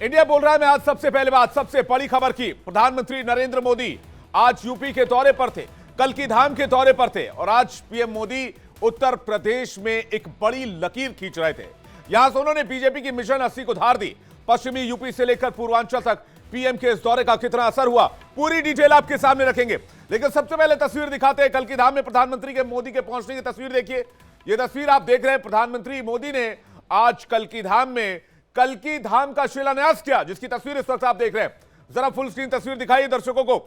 India बोल रहा है मैं आज सबसे पहले बात, सबसे बड़ी खबर की। प्रधानमंत्री नरेंद्र मोदी आज यूपी के दौरे पर थे, कल्की धाम के दौरे पर थे और आज पीएम मोदी उत्तर प्रदेश में एक बड़ी लकीर खींच रहे थे। यहां से उन्होंने बीजेपी की मिशन 80 को धार दी। पश्चिमी यूपी से लेकर पूर्वांचल तक पीएम के इस दौरे का कितना असर हुआ, पूरी डिटेल आपके सामने रखेंगे। लेकिन सबसे पहले तस्वीर दिखाते हैं कल्की धाम में प्रधानमंत्री के मोदी के पहुंचने की तस्वीर। देखिए, यह तस्वीर आप देख रहे हैं, प्रधानमंत्री मोदी ने आज कल्की धाम में कल्की धाम का शिलान्यास किया, जिसकी तस्वीर इस वक्त आप देख रहे हैं। जरा फुल स्क्रीन तस्वीर दिखाइए दर्शकों को,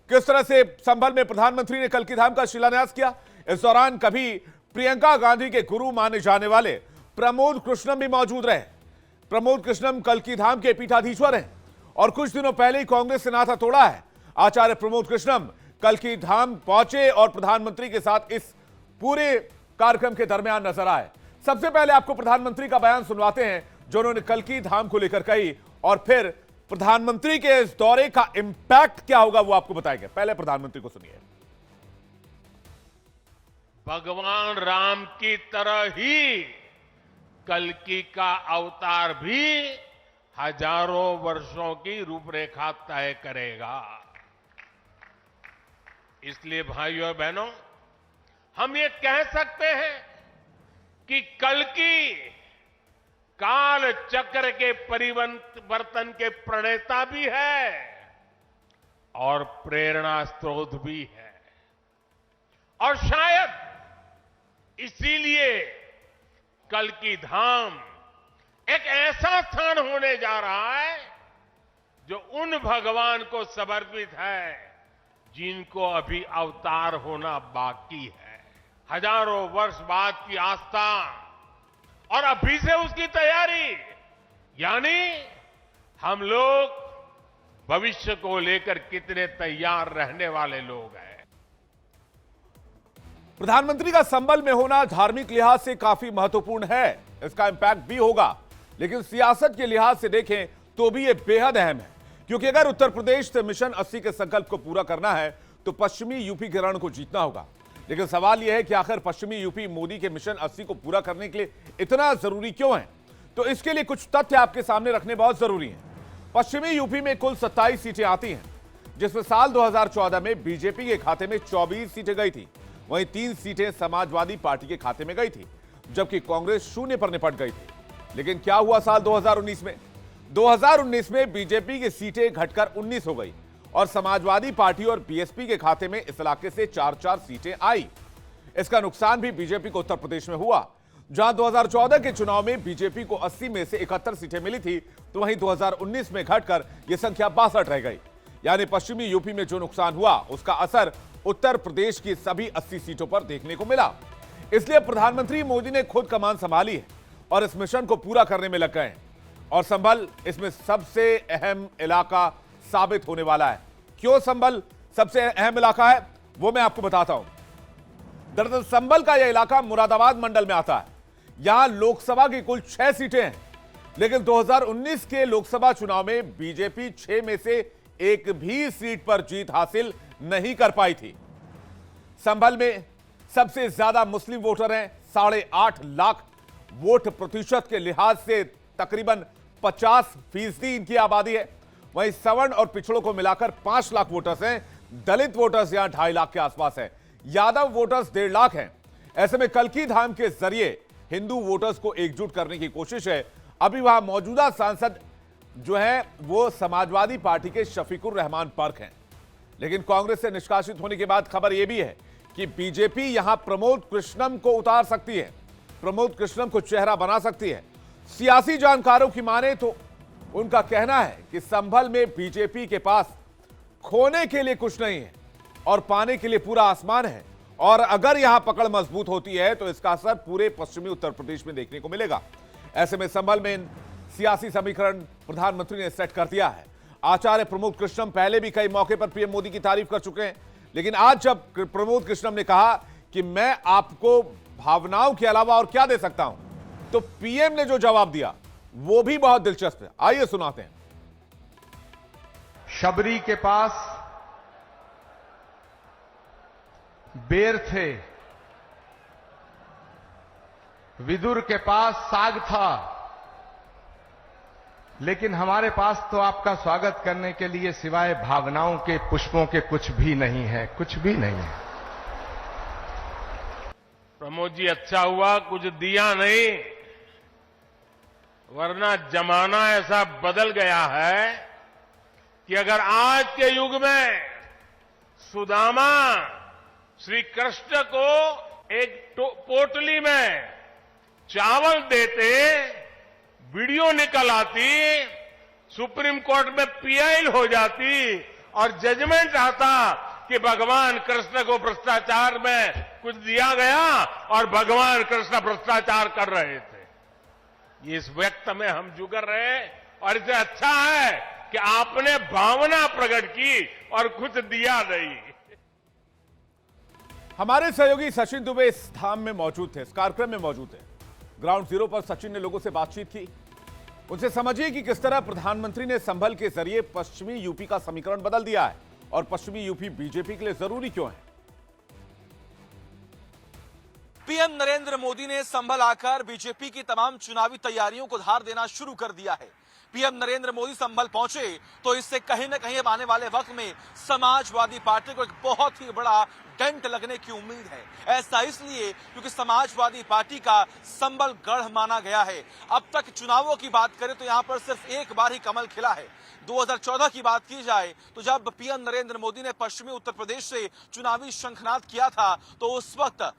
किस तरह से संभल में प्रधानमंत्री ने कल्की धाम का शिलान्यास किया। इस दौरान कभी प्रियंका गांधी के गुरु माने जाने वाले प्रमोद कृष्णम भी मौजूद रहे। प्रमोद कृष्णम कल्की धाम के पीठाधीश्वर हैं और कुछ दिनों पहले ही कांग्रेस से नाता तोड़ा है। आचार्य प्रमोद कृष्णम कल्की धाम पहुंचे और प्रधानमंत्री के साथ इस पूरे कार्यक्रम के दरमियान नजर आए। सबसे पहले आपको प्रधानमंत्री का बयान सुनवाते हैं जो उन्होंने कल्की धाम को लेकर कही, और फिर प्रधानमंत्री के इस दौरे का इंपैक्ट क्या होगा वो आपको बताएंगे। पहले प्रधानमंत्री को सुनिए। भगवान राम की तरह ही कल्की का अवतार भी हजारों वर्षों की रूपरेखा तय करेगा। इसलिए भाइयों और बहनों, हम ये कह सकते हैं कि कल्की काल चक्र के परिवर्तन के प्रणेता भी है और प्रेरणा स्रोत भी है, और शायद इसीलिए कल्की धाम एक ऐसा स्थान होने जा रहा है जो उन भगवान को समर्पित है जिनको अभी अवतार होना बाकी है। हजारों वर्ष बाद की आस्था और अभी से उसकी तैयारी, यानी हम लोग भविष्य को लेकर कितने तैयार रहने वाले लोग हैं। प्रधानमंत्री का संभल में होना धार्मिक लिहाज से काफी महत्वपूर्ण है, इसका इंपैक्ट भी होगा, लेकिन सियासत के लिहाज से देखें तो भी यह बेहद अहम है, क्योंकि अगर उत्तर प्रदेश से मिशन 80 के संकल्प को पूरा करना है तो पश्चिमी यूपी के रण को जीतना होगा। लेकिन सवाल यह है कि आखिर पश्चिमी यूपी मोदी के मिशन 80 को पूरा करने के लिए इतना जरूरी क्यों है, तो इसके लिए कुछ तथ्य आपके सामने रखने बहुत जरूरी हैं। पश्चिमी यूपी में कुल 27 सीटें आती हैं, जिसमें साल 2014 में बीजेपी के खाते में 24 सीटें गई थी, वहीं 3 सीटें समाजवादी पार्टी के खाते में गई थी, जबकि कांग्रेस शून्य पर निपट गई थी। लेकिन क्या हुआ साल 2019 में? 2019 में बीजेपी की सीटें घटकर 19 हो गई और समाजवादी पार्टी और बीएसपी के खाते में इस इलाके से 4-4 सीटें आई। इसका नुकसान भी बीजेपी को उत्तर प्रदेश में हुआ, जहां 2014 के चुनाव में बीजेपी को 80 में से 71 सीटें मिली थी, तो वहीं 2019 में घटकर यह संख्या 62 रह गई। यानी पश्चिमी यूपी में जो नुकसान हुआ उसका असर उत्तर प्रदेश की सभी 80 सीटों पर देखने को मिला। इसलिए प्रधानमंत्री मोदी ने खुद कमान संभाली है और इस मिशन को पूरा करने में लग गए हैं, और संभल इसमें सबसे अहम इलाका साबित होने वाला है। क्यों संभल सबसे अहम इलाका है वो मैं आपको बताता हूं। दरअसल संभल का यह इलाका मुरादाबाद मंडल में आता है। यहां लोकसभा की कुल 6 सीटें हैं, लेकिन 2019 के लोकसभा चुनाव में बीजेपी 6 में से एक भी सीट पर जीत हासिल नहीं कर पाई थी। संभल में सबसे ज्यादा मुस्लिम वोटर हैं, 8.5 लाख। वोट प्रतिशत के लिहाज से तकरीबन 50% इनकी आबादी है। वहीं सवर्ण और पिछड़ों को मिलाकर 5 लाख वोटर्स हैं। दलित वोटर्स यहां 2.5 लाख के आसपास हैं। यादव वोटर्स 1.5 लाख हैं। ऐसे में कल्की धाम के जरिए हिंदू वोटर्स को एकजुट करने की कोशिश है। अभी वहां मौजूदा सांसद जो है वो समाजवादी पार्टी के शफीकुर रहमान पर्क हैं, लेकिन कांग्रेस से निष्कासित होने के बाद खबर यह भी है कि बीजेपी यहां प्रमोद कृष्णम को उतार सकती है, प्रमोद कृष्णम को चेहरा बना सकती है। सियासी जानकारों की माने तो उनका कहना है कि संभल में बीजेपी के पास खोने के लिए कुछ नहीं है और पाने के लिए पूरा आसमान है, और अगर यहां पकड़ मजबूत होती है तो इसका असर पूरे पश्चिमी उत्तर प्रदेश में देखने को मिलेगा। ऐसे में संभल में सियासी समीकरण प्रधानमंत्री ने सेट कर दिया है। आचार्य प्रमोद कृष्णम पहले भी कई मौके पर पीएम मोदी की तारीफ कर चुके हैं, लेकिन आज जब प्रमोद कृष्णम ने कहा कि मैं आपको भावनाओं के अलावा और क्या दे सकता हूं, तो पीएम ने जो जवाब दिया वो भी बहुत दिलचस्प है। आइए सुनाते हैं। शबरी के पास बेर थे, विदुर के पास साग था, लेकिन हमारे पास तो आपका स्वागत करने के लिए सिवाय भावनाओं के पुष्पों के कुछ भी नहीं है, कुछ भी नहीं है। प्रमोद जी, अच्छा हुआ कुछ दिया नहीं, वरना जमाना ऐसा बदल गया है कि अगर आज के युग में सुदामा श्री कृष्ण को एक पोटली में चावल देते, वीडियो निकल आती, सुप्रीम कोर्ट में पीआई हो जाती और जजमेंट आता कि भगवान कृष्ण को भ्रष्टाचार में कुछ दिया गया और भगवान कृष्ण भ्रष्टाचार कर रहे थे। ये इस वक्त में हम जुगर रहे और इसे अच्छा है कि आपने भावना प्रकट की और कुछ दिया नहीं। हमारे सहयोगी सचिन दुबे इस धाम में मौजूद थे, इस कार्यक्रम में मौजूद थे। ग्राउंड जीरो पर सचिन ने लोगों से बातचीत की। उनसे समझिए कि किस तरह प्रधानमंत्री ने संभल के जरिए पश्चिमी यूपी का समीकरण बदल दिया है और पश्चिमी यूपी बीजेपी के लिए जरूरी क्यों है। पीएम नरेंद्र मोदी ने संभल आकर बीजेपी की तमाम चुनावी तैयारियों को धार देना शुरू कर दिया है। पीएम नरेंद्र मोदी संभल पहुंचे तो इससे कहीं न कहीं आने वाले वक्त में समाजवादी पार्टी को एक बहुत ही बड़ा डेंट लगने की उम्मीद है। ऐसा इसलिए क्योंकि समाजवादी पार्टी का संभल गढ़ माना गया है। अब तक चुनावों की बात करें तो यहां पर सिर्फ एक बार ही कमल खिला है। 2014 की बात की जाए तो जब पीएम नरेंद्र मोदी ने पश्चिमी उत्तर प्रदेश से चुनावी शंखनाद किया था तो उस वक्त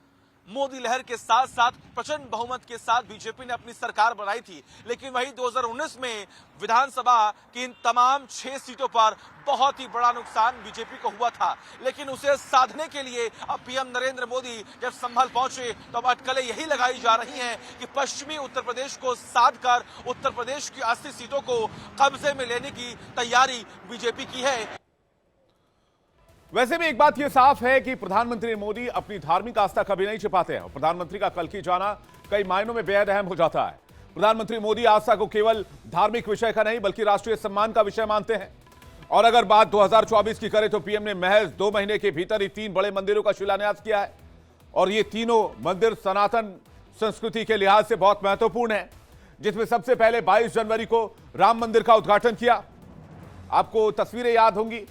मोदी लहर के साथ साथ प्रचंड बहुमत के साथ बीजेपी ने अपनी सरकार बनाई थी। लेकिन वही 2019 में विधानसभा की इन तमाम 6 सीटों पर बहुत ही बड़ा नुकसान बीजेपी को हुआ था। लेकिन उसे साधने के लिए अब पीएम नरेंद्र मोदी जब संभल पहुंचे तो अब अटकलें यही लगाई जा रही हैं कि पश्चिमी उत्तर प्रदेश को साध कर उत्तर प्रदेश की 80 सीटों को कब्जे में लेने की तैयारी बीजेपी की है। वैसे भी एक बात यह साफ है कि प्रधानमंत्री मोदी अपनी धार्मिक आस्था कभी नहीं छिपाते हैं और प्रधानमंत्री का कल की जाना कई मायनों में बेहद अहम हो जाता है। प्रधानमंत्री मोदी आस्था को केवल धार्मिक विषय का नहीं बल्कि राष्ट्रीय सम्मान का विषय मानते हैं। और अगर बात 2024 की करें तो पीएम ने महज 2 महीने के भीतर ही 3 बड़े मंदिरों का शिलान्यास किया है और ये तीनों मंदिर सनातन संस्कृति के लिहाज से बहुत महत्वपूर्ण है, जिसमें सबसे पहले 22 जनवरी को राम मंदिर का उद्घाटन किया। आपको तस्वीरें याद होंगी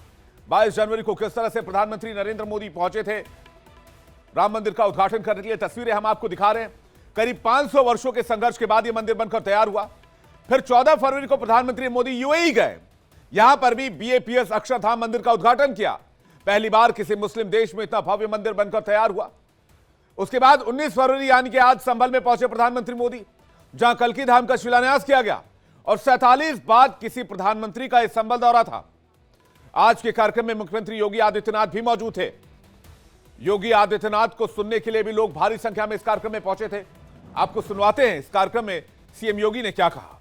22 जनवरी को किस तरह से प्रधानमंत्री नरेंद्र मोदी पहुंचे थे राम मंदिर का उद्घाटन करने के लिए। तस्वीरें हम आपको दिखा रहे हैं। करीब 500 वर्षों के संघर्ष के बाद यह मंदिर बनकर तैयार हुआ। फिर 14 फरवरी को प्रधानमंत्री मोदी यूएई गए, यहां पर भी बीएपीएस अक्षरधाम मंदिर का उद्घाटन किया। पहली बार किसी मुस्लिम देश में इतना भव्य मंदिर बनकर तैयार हुआ। उसके बाद 19 फरवरी यानी कि आज संभल में पहुंचे प्रधानमंत्री मोदी, जहां कल्की धाम का शिलान्यास किया गया और 47 बाद किसी प्रधानमंत्री का इस संभल दौरा था। आज के कार्यक्रम में मुख्यमंत्री योगी आदित्यनाथ भी मौजूद थे। योगी आदित्यनाथ को सुनने के लिए भी लोग भारी संख्या में इस कार्यक्रम में पहुंचे थे। आपको सुनवाते हैं इस कार्यक्रम में सीएम योगी ने क्या कहा।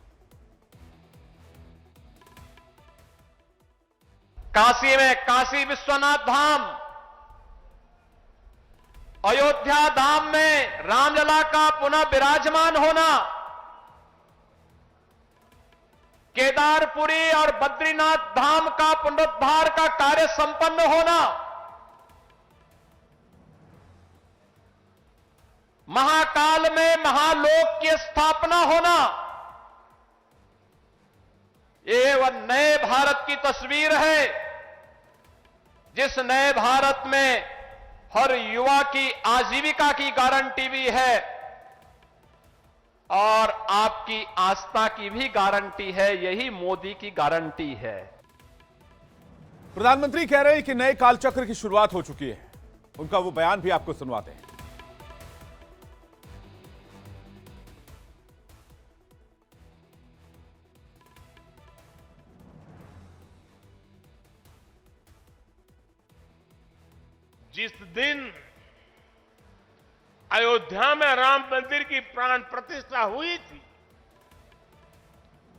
काशी में काशी विश्वनाथ धाम, अयोध्या धाम में रामलला का पुनः विराजमान होना, केदारपुरी और बद्रीनाथ धाम का पुनरुद्धार का कार्य संपन्न होना, महाकाल में महालोक की स्थापना होना, ये वह नए भारत की तस्वीर है जिस नए भारत में हर युवा की आजीविका की गारंटी भी है और आपकी आस्था की भी गारंटी है। यही मोदी की गारंटी है। प्रधानमंत्री कह रहे हैं कि नए कालचक्र की शुरुआत हो चुकी है। उनका वो बयान भी आपको सुनवाते हैं। जिस दिन अयोध्या में राम मंदिर की प्राण प्रतिष्ठा हुई थी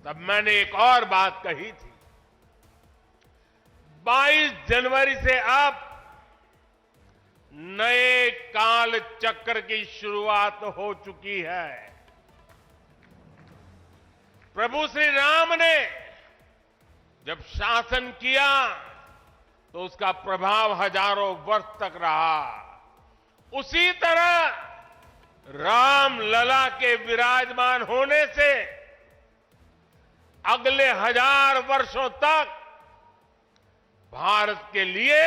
तब मैंने एक और बात कही थी। 22 जनवरी से अब नए काल चक्र की शुरुआत हो चुकी है। प्रभु श्री राम ने जब शासन किया तो उसका प्रभाव हजारों वर्ष तक रहा। उसी तरह राम लला के विराजमान होने से अगले 1000 वर्षों तक भारत के लिए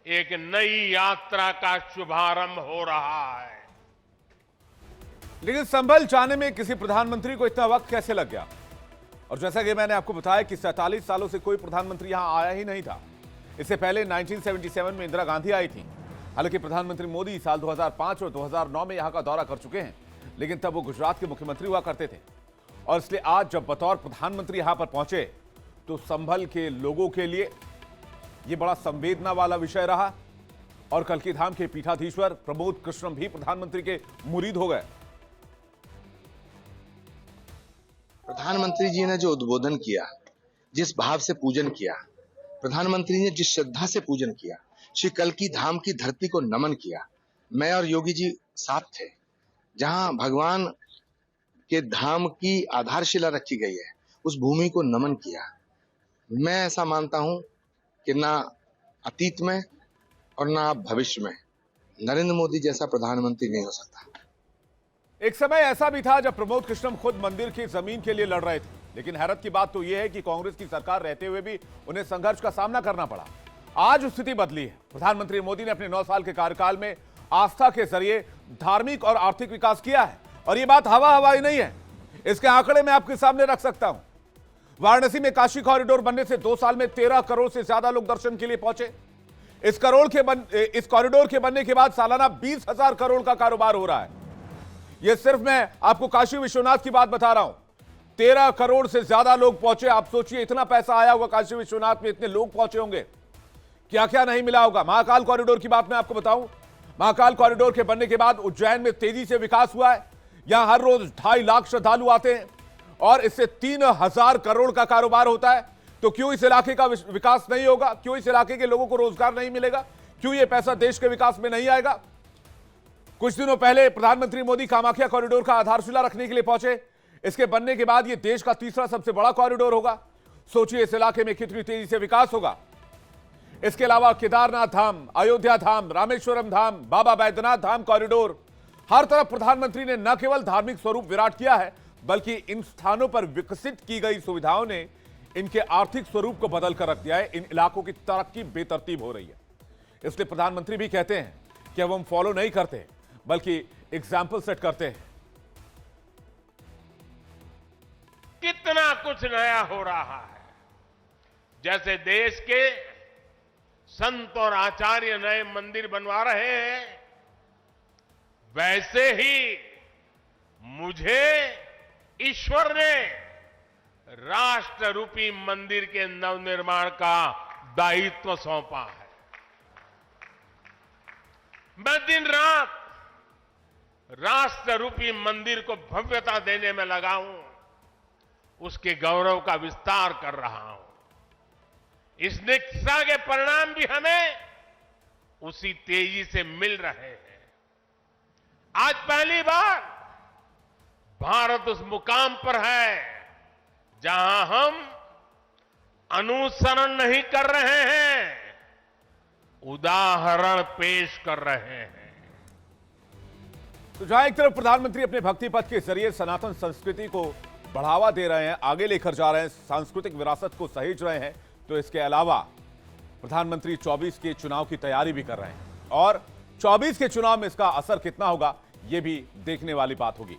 एक नई यात्रा का शुभारंभ हो रहा है। लेकिन संभल जाने में किसी प्रधानमंत्री को इतना वक्त कैसे लग गया? और जैसा कि मैंने आपको बताया कि 47 सालों से कोई प्रधानमंत्री यहां आया ही नहीं था। इससे पहले 1977 में इंदिरा गांधी आई थी। हालांकि प्रधानमंत्री मोदी साल 2005 और 2009 में यहां का दौरा कर चुके हैं, लेकिन तब वो गुजरात के मुख्यमंत्री हुआ करते थे। और इसलिए आज जब बतौर प्रधानमंत्री यहां पर पहुंचे तो संभल के लोगों के लिए यह बड़ा संवेदना वाला विषय रहा। और कल्की धाम के पीठाधीश्वर प्रमोद कृष्णम भी प्रधानमंत्री के मुरीद हो गए। प्रधानमंत्री जी ने जो उद्बोधन किया, जिस भाव से पूजन किया, प्रधानमंत्री ने जिस श्रद्धा से पूजन किया, श्री कल्की धाम की धरती को नमन किया। मैं और योगी जी साथ थे, जहां भगवान के धाम की आधारशिला रखी गई है, उस भूमि को नमन किया। मैं ऐसा मानता हूं कि ना अतीत में और ना भविष्य में नरेंद्र मोदी जैसा प्रधानमंत्री नहीं हो सकता। एक समय ऐसा भी था जब प्रमोद कृष्णम खुद मंदिर की जमीन के लिए लड़ रहे थे। लेकिन हैरत की बात तो यह है कि कांग्रेस की सरकार रहते हुए भी उन्हें संघर्ष का सामना करना पड़ा। आज स्थिति बदली है। प्रधानमंत्री मोदी ने अपने 9 साल के कार्यकाल में आस्था के जरिए धार्मिक और आर्थिक विकास किया है। और यह बात हवाई नहीं है, इसके आंकड़े मैं आपके सामने रख सकता हूं। वाराणसी में काशी कॉरिडोर बनने से 2 साल में 13 करोड़ से ज्यादा लोग दर्शन के लिए पहुंचे। इस कॉरिडोर के बनने के बाद सालाना 20,000 करोड़ का कारोबार हो रहा है। यह सिर्फ मैं आपको काशी विश्वनाथ की बात बता रहा हूं। 13 करोड़ से ज्यादा लोग पहुंचे। आप सोचिए, इतना पैसा आया हुआ काशी विश्वनाथ में, इतने लोग पहुंचे होंगे, क्या क्या नहीं मिला होगा। महाकाल कॉरिडोर की बात मैं आपको बताऊं। महाकाल कॉरिडोर के बनने के बाद उज्जैन में तेजी से विकास हुआ है। यहां हर रोज 2.5 लाख श्रद्धालु आते हैं और इससे 3,000 करोड़ का कारोबार होता है। तो क्यों इस इलाके का विकास नहीं होगा? क्यों इस इलाके के लोगों को रोजगार नहीं मिलेगा? क्यों यह पैसा देश के विकास में नहीं आएगा? कुछ दिनों पहले प्रधानमंत्री मोदी कामाख्या कॉरिडोर का आधारशिला रखने के लिए पहुंचे। इसके बनने के बाद यह देश का तीसरा सबसे बड़ा कॉरिडोर होगा। सोचिए इस इलाके में कितनी तेजी से विकास होगा। इसके अलावा केदारनाथ धाम, अयोध्या धाम, रामेश्वरम धाम, बाबा बैद्यनाथ धाम कॉरिडोर, हर तरफ प्रधानमंत्री ने न केवल धार्मिक स्वरूप विराट किया है, बल्कि इन स्थानों पर विकसित की गई सुविधाओं ने इनके आर्थिक स्वरूप को बदल कर रख दिया है। इन इलाकों की तरक्की बेतरतीब हो रही है। इसलिए प्रधानमंत्री भी कहते हैं कि अब हम फॉलो नहीं करते, बल्कि एग्जाम्पल सेट करते हैं। कितना कुछ नया हो रहा है। जैसे देश के संत और आचार्य नए मंदिर बनवा रहे हैं, वैसे ही मुझे ईश्वर ने राष्ट्र रूपी मंदिर के नवनिर्माण का दायित्व सौंपा है। मैं दिन रात राष्ट्र रूपी मंदिर को भव्यता देने में लगा हूं, उसके गौरव का विस्तार कर रहा हूं। इस निष्ठा के परिणाम भी हमें उसी तेजी से मिल रहे हैं। आज पहली बार भारत उस मुकाम पर है जहां हम अनुसरण नहीं कर रहे हैं, उदाहरण पेश कर रहे हैं। तो जहां एक तरफ प्रधानमंत्री अपने भक्ति पथ के जरिए सनातन संस्कृति को बढ़ावा दे रहे हैं, आगे लेकर जा रहे हैं, सांस्कृतिक विरासत को सहेज रहे हैं, तो इसके अलावा प्रधानमंत्री 24 के चुनाव की तैयारी भी कर रहे हैं। और 24 के चुनाव में इसका असर कितना होगा, यह भी देखने वाली बात होगी।